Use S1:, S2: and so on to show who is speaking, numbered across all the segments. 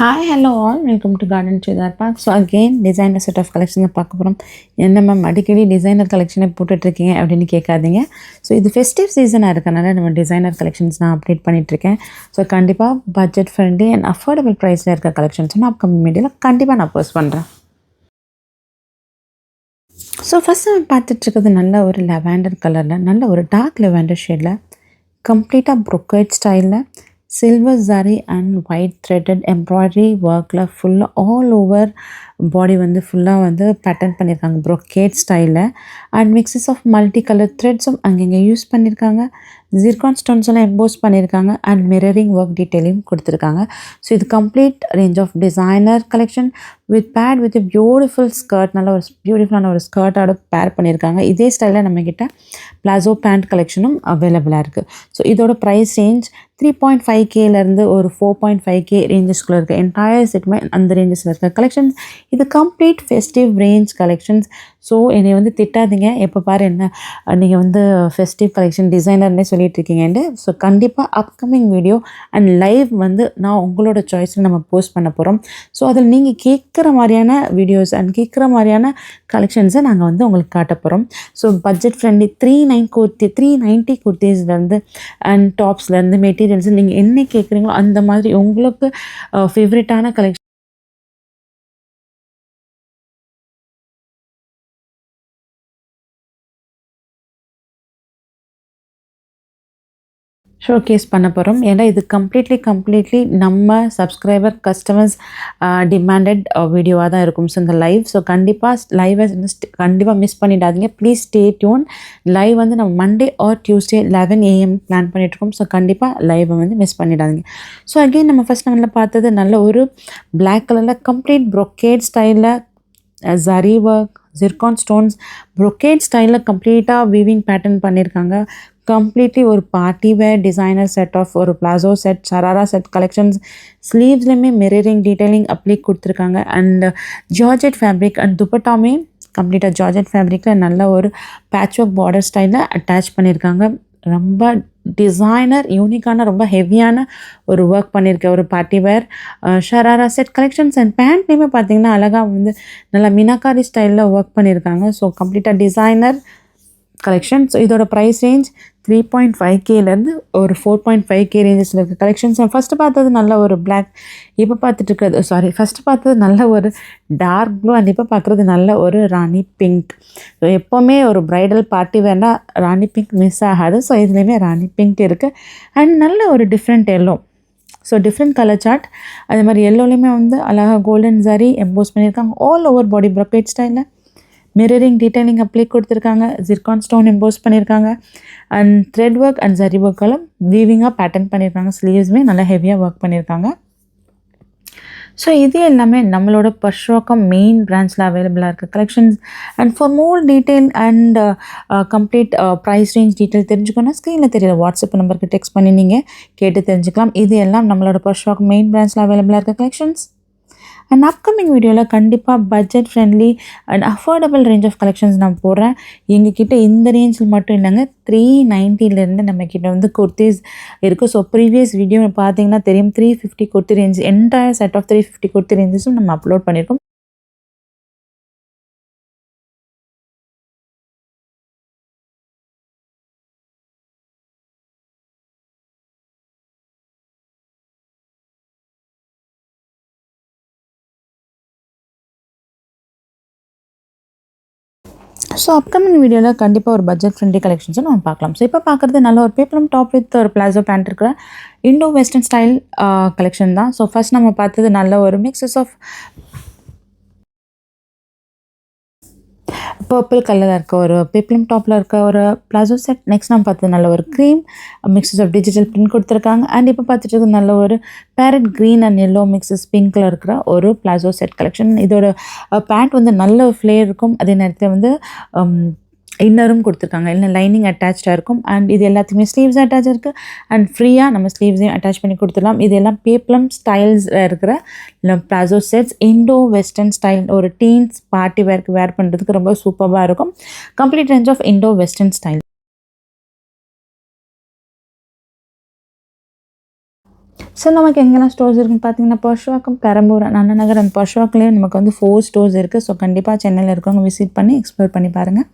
S1: Hi hello all welcome to garden Sudhar park. So again designer set of கலெக்ஷனை பார்க்க போகிறோம். என்ன மேம் அடிக்கடி டிசைனர் கலெக்ஷனை போட்டுட்ருக்கீங்க அப்படின்னு கேட்காதீங்க. ஸோ இது ஃபெஸ்டிவ் சீசனாக இருக்கனால நம்ம டிசைனர் கலெக்ஷன்ஸ் நான் அப்டேட் பண்ணிகிட்ருக்கேன். ஸோ கண்டிப்பாக பட்ஜெட் ஃப்ரெண்ட்லி அண்ட் அஃபோர்டபுள் ப்ரைஸில் இருக்க கலெக்ஷன்ஸ் நான் அப்கமிங் மீடியாவில் கண்டிப்பாக நான் போஸ்ட் பண்ணுறேன். ஸோ ஃபஸ்ட் நம்ம பார்த்துட்ருக்கிறது நல்ல ஒரு லெவண்டர் கலரில், நல்ல ஒரு டார்க் லெவண்டர் ஷேடில், கம்ப்ளீட்டாக ப்ரொக்கேட் ஸ்டைலில், silver zari and white threaded embroidery ஒர்க்கில் ஃபுல்லாக ஆல் ஓவர் பாடி வந்து ஃபுல்லாக வந்து பேட்டர்ன் பண்ணியிருக்காங்க ப்ரொக்கேட் ஸ்டைலில். And mixes of multi colour த்ரெட்ஸும் அங்கங்கே யூஸ் பண்ணியிருக்காங்க. ஜிர்கான் ஸ்டோன்ஸ் எல்லாம் எம்போஸ் பண்ணியிருக்காங்க அண்ட் மிரரிங் ஒர்க் டீட்டெயிலையும் கொடுத்துருக்காங்க. ஸோ இது complete range of designer collection with pad with beautiful skirt, நல்ல ஒரு பியூட்டிஃபுல்லான ஒரு ஸ்கர்ட்டோட பேர் பண்ணியிருக்காங்க. இதே ஸ்டைலில் நம்மக்கிட்ட பிளாசோ பேண்ட் கலெக்ஷனும் அவைலபிளாக இருக்குது. ஸோ இதோட ப்ரைஸ் ரேஞ்ச் 3.5Kலேருந்து ஒரு 4.5K ரேஞ்சஸ்குள்ளே இருக்குது. என்டையர் செட்டுமே அந்த ரேஞ்சஸில் இருக்க கலெக்ஷன்ஸ். இது complete festive range collections. So என்னை வந்து திட்டாதீங்க, எப்போ பாரு என்ன நீங்கள் வந்து ஃபெஸ்டிவ் கலெக்ஷன் டிசைனர்னே சொல்லிட்டு இருக்கீங்கன்ட்டு. ஸோ கண்டிப்பாக அப்கமிங் வீடியோ அண்ட் லைவ் வந்து நான் உங்களோட சாய்ஸில் நம்ம போஸ்ட் பண்ண போகிறோம். ஸோ அதில் நீங்கள் கேட்குற மாதிரியான வீடியோஸ் அண்ட் கேட்குற மாதிரியான கலெக்ஷன்ஸை நாங்கள் வந்து உங்களுக்கு காட்ட போகிறோம். ஸோ பட்ஜெட் ஃப்ரெண்ட்லி 390 குர்த்திஸ்லேருந்து அண்ட் டாப்ஸ்லேருந்து மெட்டீரியல்ஸ் நீங்கள் என்ன கேட்குறீங்களோ அந்த மாதிரி உங்களுக்கு ஃபேவரட்டான கலெக்ஷன் ஷோகேஸ் பண்ண போகிறோம். ஏன்னா இது கம்ப்ளீட்லி நம்ம சப்ஸ்கிரைபர் கஸ்டமர்ஸ் டிமாண்டட் வீடியோவாக தான் இருக்கும். ஸோ இந்த லைவ், ஸோ கண்டிப்பாக லைவை கண்டிப்பாக மிஸ் பண்ணிடாதீங்க. Please stay tune. லைவ் வந்து நம்ம Monday R Tuesday 11 AM plan பண்ணிகிட்ருக்கோம். ஸோ கண்டிப்பாக லைவை வந்து மிஸ் பண்ணிடாதீங்க. ஸோ அகெயின் நம்ம ஃபஸ்ட் நம்மள பார்த்தது நல்ல ஒரு பிளாக் கலரில் கம்ப்ளீட் ப்ரொக்கேட் ஸ்டைலில் zari work, zircon stones, brocade ஸ்டைலில் கம்ப்ளீட்டாக வீவிங் பேட்டர்ன் பண்ணியிருக்காங்க. கம்ப்ளீட்லி ஒரு party wear designer set of ஒரு palazzo set, sharara set collections. ஸ்லீவ்ஸ்லையுமே மிரரிங் டீட்டெயிலிங் அப்ளிக் கொடுத்துருக்காங்க. அண்ட் ஜார்ஜெட் ஃபேப்ரிக் அண்ட் துப்பட்டாமே கம்ப்ளீட்டாக ஜார்ஜெட் ஃபேப்ரிக்கில் நல்ல ஒரு பேட்ச் ஒர்க் பார்டர் ஸ்டைலில் அட்டாச் பண்ணியிருக்காங்க. ரொம்ப டிசைனர் யூனிக்கான ரொம்ப ஹெவியான ஒரு ஒர்க் பண்ணியிருக்க ஒரு party wear sharara set collections. And பேண்ட்லேயுமே பார்த்தீங்கன்னா அழகாக வந்து நல்லா மினாக்காரி ஸ்டைலில் ஒர்க் பண்ணியிருக்காங்க. ஸோ கம்ப்ளீட்டாக டிசைனர் கலெக்ஷன். ஸோ இதோட ப்ரைஸ் ரேஞ்ச் 3.5Kலேருந்து ஒரு 4.5K ரேஞ்சஸில் இருக்க கலெக்ஷன்ஸ். ஃபஸ்ட்டு பார்த்தது நல்ல ஒரு பிளாக், இப்போ பார்த்துட்டு இருக்கிறது ஃபஸ்ட்டு பார்த்தது நல்ல ஒரு டார்க் ப்ளூ அண்ட் இப்போ பார்க்குறது நல்ல ஒரு ராணி பிங்க். ஸோ எப்போவுமே ஒரு ப்ரைடல் பார்ட்டி வேணால் ராணி பிங்க் மிஸ் ஆகாது. ஸோ இதுலேயுமே ராணி பிங்க் இருக்குது அண்ட் நல்ல ஒரு different yellow. So different colour chart. அதே மாதிரி எல்லோலையுமே வந்து அழகாக கோல்டன் சாரி எம்போஸ் பண்ணியிருக்காங்க. ஆல் ஓவர் பாடி ப்ரொக்கேட் ஸ்டைலில் மிரரிங் டீட்டெயிலிங் அப்ளை கொடுத்துருக்காங்க. ஜிர்கான் ஸ்டோன் எம்போஸ் பண்ணியிருக்காங்க and thread work and zari ஒர்க்கெல்லாம் வீவிங்காக பேட்டர்ன் பண்ணியிருக்காங்க. ஸ்லீவ்ஸுமே நல்லா ஹெவியாக ஒர்க் பண்ணியிருக்காங்க. ஸோ இது எல்லாமே நம்மளோட பர்ஷோக்கம் மெயின் பிரான்ச்சில் அவைலபிளாக இருக்க collections. And for more detail and complete price range detail தெரிஞ்சுக்கணும்னா ஸ்க்ரீனில் தெரியல வாட்ஸ்அப் நம்பருக்கு டெக்ஸ்ட் பண்ணி நீங்கள் கேட்டு தெரிஞ்சுக்கலாம். இது எல்லாம் நம்மளோட பர்ஷோக்கம் மெயின் பிரான்ச்சில் அவைலபிளாக இருக்க கலெக்ஷன்ஸ். அண்ட் அப்கமிங் வீடியோவில் கண்டிப்பாக budget friendly and affordable range of collections நான் போடுறேன். எங்ககிட்ட இந்த ரேஞ்சில் மட்டும் இல்லைங்க, 390 நம்மக்கிட்ட வந்து குர்த்திஸ் இருக்குது. ஸோ ப்ரீவியஸ் வீடியோ பார்த்தீங்கன்னா தெரியும், 350 kurti range, entire set of 350 kurti ரேஞ்சஸும் நம்ம அப்லோட் பண்ணியிருக்கோம். ஸோ அப்கமிங் வீடியோவில் கண்டிப்பாக ஒரு பட்ஜெட் ஃப்ரெண்ட்லி கலெக்ஷன்ஸும் நம்ம பார்க்கலாம். ஸோ இப்போ பார்க்குறது நல்ல ஒரு பேப்ளம் டாப் வித் ஒரு பிளாசோ பேண்ட் இருக்கிற இண்டோ வெஸ்டர்ன் ஸ்டைல் கலெக்ஷன் தான். ஸோ ஃபஸ்ட் நம்ம பார்த்தது நல்ல ஒரு மிக்சஸ் ஆஃப் பர்பிள் கலரில் இருக்க ஒரு பேப்ளம் டாப்பில் இருக்க ஒரு பிளாசோ செட். நெக்ஸ்ட் நம்ம பார்த்தது நல்ல ஒரு cream mixes of digital print கொடுத்துருக்காங்க. அண்ட் இப்போ பார்த்துட்டு இருக்க நல்ல ஒரு parrot green and yellow mixes பிங்க்கில் இருக்கிற ஒரு பிளாசோ செட் கலெக்ஷன். இதோட பேண்ட் வந்து நல்ல ஃப்ளேர் இருக்கும். அதே நேரத்தில் வந்து இன்னரும் கொடுத்துருக்காங்க, இல்லை லைனிங் அட்டாச்சாக இருக்கும். அண்ட் இது எல்லாத்தையுமே ஸ்லீவ்ஸ் அட்டாச் இருக்குது அண்ட் ஃப்ரீயாக நம்ம ஸ்லீவ்ஸையும் அட்டாச் பண்ணி கொடுத்துடலாம். இது எல்லாம் பேப்ளம் ஸ்டைல்ஸில் இருக்கிற palazzo sets, Indo western style, ஒரு டீன்ஸ் பார்ட்டி வேர்க்கு வேர் பண்ணுறதுக்கு ரொம்ப சூப்பராக இருக்கும். Complete range of Indo western style. So நமக்கு எங்கெல்லாம் ஸ்டோர்ஸ் இருக்குன்னு பார்த்தீங்கன்னா பர்ஷுவாக்கம், பெரம்பூர், அண்ணா நகர் அண்ட் பர்ஷுவாக்கிலேயே நமக்கு வந்து 4 ஸ்டோர்ஸ் இருக்குது. ஸோ கண்டிப்பாக சென்னையில் இருக்கவங்க விசிட் பண்ணி எக்ஸ்ப்ளோர் பண்ணி பாருங்கள்.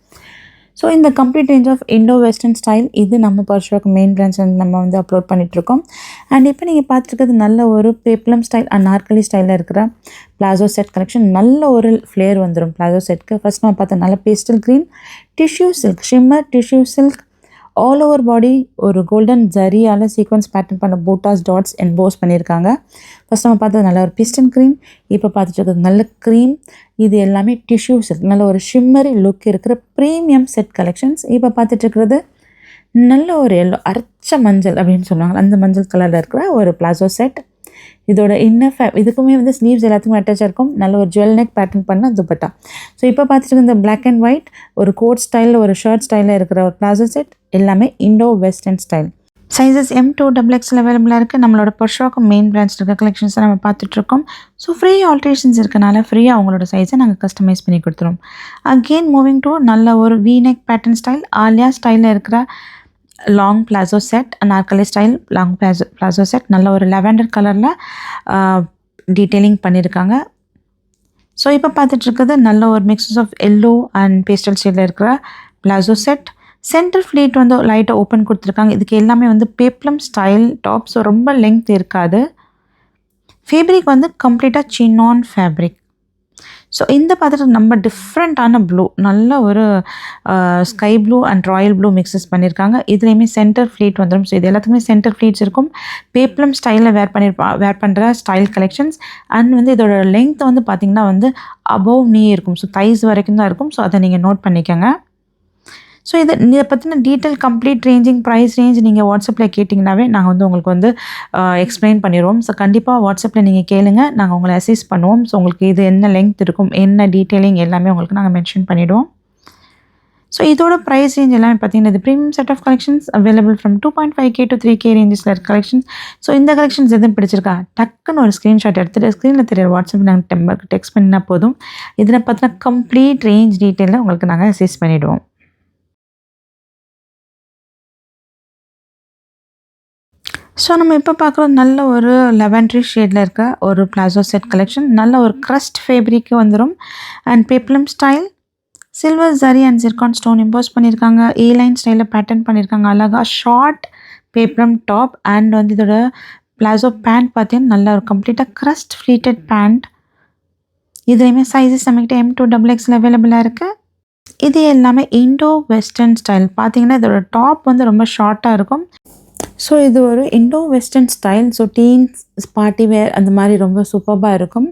S1: ஸோ இந்த complete range of Indo western style இது நம்ம பர்ஷுவாக்கம் மெயின் பிரான்ச் வந்து நம்ம வந்து அப்லோட் பண்ணிகிட்ருக்கோம். அண்ட் இப்போ நீங்கள் பார்த்துருக்கிறது நல்ல ஒரு பேப்ளம் ஸ்டைல் அண்ட் நாற்காலி ஸ்டைலில் இருக்கிற பிளாசோ செட் கலெக்ஷன். நல்ல ஒரு ஃப்ளேர் வந்துடும் பிளாசோ செட்க்கு. ஃபர்ஸ்ட் நம்ம பார்த்தா நல்ல pastel green tissue silk, shimmer tissue silk, all over பாடி ஒரு கோல்டன் ஜரியால் சீக்வன்ஸ் பேட்டர்ன் பண்ண போட்டாஸ் டாட்ஸ் எம்போஸ் பண்ணியிருக்காங்க. ஃபஸ்ட் நம்ம பார்த்தது நல்ல ஒரு பிஸ்டன் க்ரீம், இப்போ பார்த்துட்டு இருக்கிறது நல்ல க்ரீம். இது எல்லாமே டிஷ்யூ சில்க், நல்ல ஒரு ஷிம்மரி லுக் இருக்கிற ப்ரீமியம் செட் கலெக்ஷன்ஸ். இப்போ பார்த்துட்டு இருக்கிறது நல்ல ஒரு எல்லோ அரைச்ச மஞ்சள் அப்படின்னு சொல்லுவாங்க, அந்த மஞ்சள் கலரில் இருக்கிற ஒரு பிளாசோ செட். இதோட இதுக்குமே வந்து ஸ்லீவ்ஸ் எல்லாத்துக்குமே அட்டாச்சாக இருக்கும். நல்ல ஒரு ஜுவல் நெக் பேட்டர்ன் பண்ண துப்பட்டா. ஸோ இப்போ பார்த்துட்டு இந்த பிளாக் அண்ட் ஒயிட் ஒரு கோட் ஸ்டைலில் ஒரு ஷர்ட் ஸ்டைலில் இருக்கிற ஒரு பிளாசோ செட் எல்லாமே Indo western style. Sizes M2XXL அவைலபிளாக இருக்குது. நம்மளோட பர்ஷுவாக்கம் மெயின் பிரான்ச்சில் இருக்க கலெக்ஷன்ஸை நம்ம பார்த்துட்ருக்கோம். ஸோ ஃப்ரீ ஆல்ட்ரேஷன்ஸ் இருக்கனால ஃப்ரீயாக அவங்களோட சைஸை நாங்கள் கஸ்டமைஸ் பண்ணி கொடுத்துருவோம். அகெயின் மூவிங் டு நல்ல ஒரு V neck pattern style, Alia ஸ்டைலில் இருக்கிற long palazzo set, Anarkali style long palazzo set. நல்ல ஒரு லெவெண்டர் கலரில் டீட்டெயிலிங் பண்ணியிருக்காங்க. ஸோ இப்போ பார்த்துட்ருக்கிறது நல்ல ஒரு mixes of yellow and pastel ஷேடில் இருக்கிற பிளாசோ செட். சென்டர் ஃப்ளீட் வந்து லைட்டாக ஓப்பன் கொடுத்துருக்காங்க. இதுக்கு எல்லாமே வந்து பேப்ளம் ஸ்டைல் டாப். ஸோ ரொம்ப லெங்க் இருக்காது. ஃபேப்ரிக் வந்து கம்ப்ளீட்டாக சின்னான் ஃபேப்ரிக். ஸோ இந்த பார்த்துட்டு நம்ம டிஃப்ரெண்ட்டான ப்ளூ, நல்ல ஒரு sky blue and Royal blue mixes பண்ணியிருக்காங்க. இதுலேயுமே சென்டர் ஃப்ளீட் வந்துடும். ஸோ இது எல்லாத்துக்குமே சென்டர் ஃப்ளீட்ஸ் இருக்கும். பேப்ளம் ஸ்டைலில் வேர் பண்ணுற ஸ்டைல் கலெக்ஷன்ஸ். அண்ட் வந்து இதோட லெங்த் வந்து பார்த்திங்கன்னா வந்து அபவ் நீ இருக்கும். ஸோ தைஸ் வரைக்கும் தான் இருக்கும். ஸோ அதை நீங்கள் நோட் பண்ணிக்கோங்க. ஸோ இதை பற்றின detail complete ranging price range நீங்கள் வாட்ஸ்அப்பில் கேட்டிங்கனாவே நாங்கள் வந்து உங்களுக்கு வந்து எக்ஸ்பிளைன் பண்ணிடுவோம். ஸோ கண்டிப்பாக வாட்ஸ்அப்பில் நீங்கள் கேளுங்க, நாங்கள் உங்களை அசிஸ்ட் பண்ணுவோம். ஸோ உங்களுக்கு இது என்ன லெங்த் இருக்கும், என்ன டீட்டெயிலிங் எல்லாமே உங்களுக்கு நாங்கள் மென்ஷன் பண்ணிவிடுவோம். ஸோ இதோட ப்ரைஸ் ரேஞ்ச் எல்லாமே பார்த்தீங்கன்னா இது premium set of collections available from 2.5K to 3K ரேஞ்சஸில் இருக்க கலெக்ஷன்ஸ். ஸோ இந்த கலெக்ஷன்ஸ் எதுவும் பிடிச்சிருக்கா டக்குன்னு ஒரு ஸ்க்ரீன்ஷாட் எடுத்துகிட்டு ஸ்க்ரீனில் தெரியற வாட்ஸ்அப் நாங்கள் டெக்ஸ்ட் பண்ணினா போதும். இதில் பார்த்தினா கம்ப்ளீட் ரேஞ்ச் டீட்டெயிலில் உங்களுக்கு நாங்கள் அசிஸ்ட் பண்ணிவிடுவோம். ஸோ நம்ம இப்போ பார்க்குறது நல்ல ஒரு லெவன்ட்ரி ஷேடில் இருக்க ஒரு பிளாசோ செட் கலெக்ஷன். நல்ல ஒரு க்ரஸ்ட் ஃபேப்ரிக்கு வந்துடும். And peplum style, silver zari and zircon stone impose பண்ணியிருக்காங்க. ஏ லைன் ஸ்டைலில் பேட்டர்ன் பண்ணியிருக்காங்க. அழகாக ஷார்ட் பேப்ளம் டாப். அண்ட் வந்து இதோட பிளாசோ பேண்ட் பார்த்தீங்கன்னா நல்லா ஒரு கம்ப்ளீட்டாக க்ரஸ்ட் ஃப்ளீட்டட் பேண்ட். இதுலேயுமே சைஸஸ் நம்மகிட்ட M2XXL அவைலபிளாக இருக்குது. இது எல்லாமே இண்டோ வெஸ்டர்ன் ஸ்டைல். பார்த்தீங்கன்னா இதோட டாப் வந்து ரொம்ப ஷார்ட்டாக இருக்கும். ஸோ இது ஒரு Indo western style. So teens party wear அந்த மாதிரி ரொம்ப சூப்பராக இருக்கும்.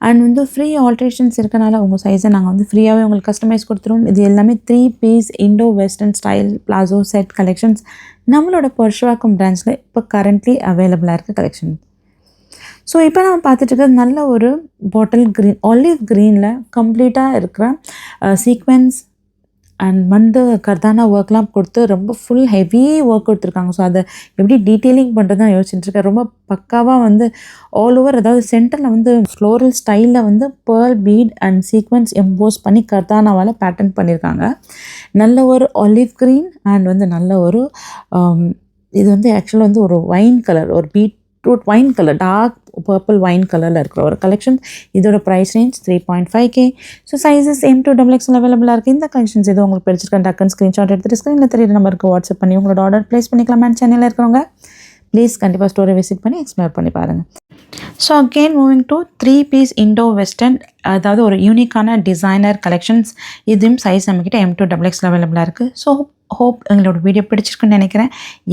S1: அண்ட் வந்து ஃப்ரீ ஆல்ட்ரேஷன்ஸ் இருக்கனால உங்கள் சைஸை நாங்கள் வந்து ஃப்ரீயாகவே உங்களுக்கு கஸ்டமைஸ் கொடுத்துருவோம். இது எல்லாமே 3 piece Indo western style palazzo set collections நம்மளோட பர்ஷுவாக்கம் பிரான்ச்சில் இப்போ கரண்ட்லி அவைலபிளாக இருக்க கலெக்ஷன். ஸோ இப்போ நம்ம பார்த்துட்டு இருக்கிறது நல்ல ஒரு பாட்டில் க்ரீன், ஆலிவ் க்ரீனில் கம்ப்ளீட்டாக இருக்கிற சீக்வென்ஸ் அண்ட் வந்து கர்தானா ஒர்க்லாம் கொடுத்து ரொம்ப ஃபுல் ஹெவி ஒர்க் கொடுத்துருக்காங்க. ஸோ அதை எப்படி டீட்டெயிலிங் பண்ணுறது தான் யோசிச்சுட்டுருக்கேன். ரொம்ப பக்காவாக வந்து ஆல் ஓவர், அதாவது சென்டரில் வந்து ஃப்ளோரல் ஸ்டைலில் வந்து pearl beat and sequence EMBOSS பண்ணி கர்தானாவால் பேட்டர்ன் பண்ணியிருக்காங்க. நல்ல ஒரு ஆலிவ் க்ரீன் அண்ட் வந்து நல்ல ஒரு இது வந்து ஆக்சுவலாக வந்து ஒரு ஒயின் கலர், ஒரு beetroot wine colour, dark purple wine கலரில் இருக்கிற ஒரு கலெக்ஷன். இதோட price range 3.5K. So sizes M2XXL அவைலபிளாக இருக்குது. இந்த கலெக்ஷன்ஸ் எதுவும் உங்களுக்கு பிடிச்சிருக்கேன் டக்குன்னு ஸ்க்ரீன்ஷாட் எடுத்துகிட்டு ஸ்க்ரீனில் தெரியுற நம்பருக்கு வாட்ஸ்அப் பண்ணி உங்களோட ஆர்டர் ப்ளேஸ் பண்ணிக்கலாம். அண்ட் சென்னையில் இருக்கிறவங்க ப்ளீஸ் கண்டிப்பாக ஸ்டோரை விசிட் பண்ணி எக்ஸ்ப்ளோர் பண்ணி பாருங்கள். So again moving to 3 piece Indo western, அதாவது ஒரு யூனிக்கான டிசைனர் கலெக்ஷன்ஸ். இதுவும் சைஸ் நம்மக்கிட்ட M2XXL அவைலபிளாக இருக்குது. ஸோ ஹோப் எங்களோட வீடியோ பிடிச்சிருக்குன்னு நினைக்கிறேன்.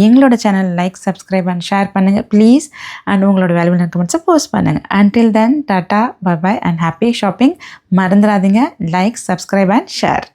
S1: எங்களோட channel like, subscribe and share பண்ணுங்கள் ப்ளீஸ். அண்ட் உங்களோட வேல்யூபிள் கமெண்ட்ஸை போஸ்ட் பண்ணுங்கள். Until then tata, bye bye and happy shopping. மறந்துடாதீங்க லைக், சப்ஸ்கிரைப் அண்ட் ஷேர்.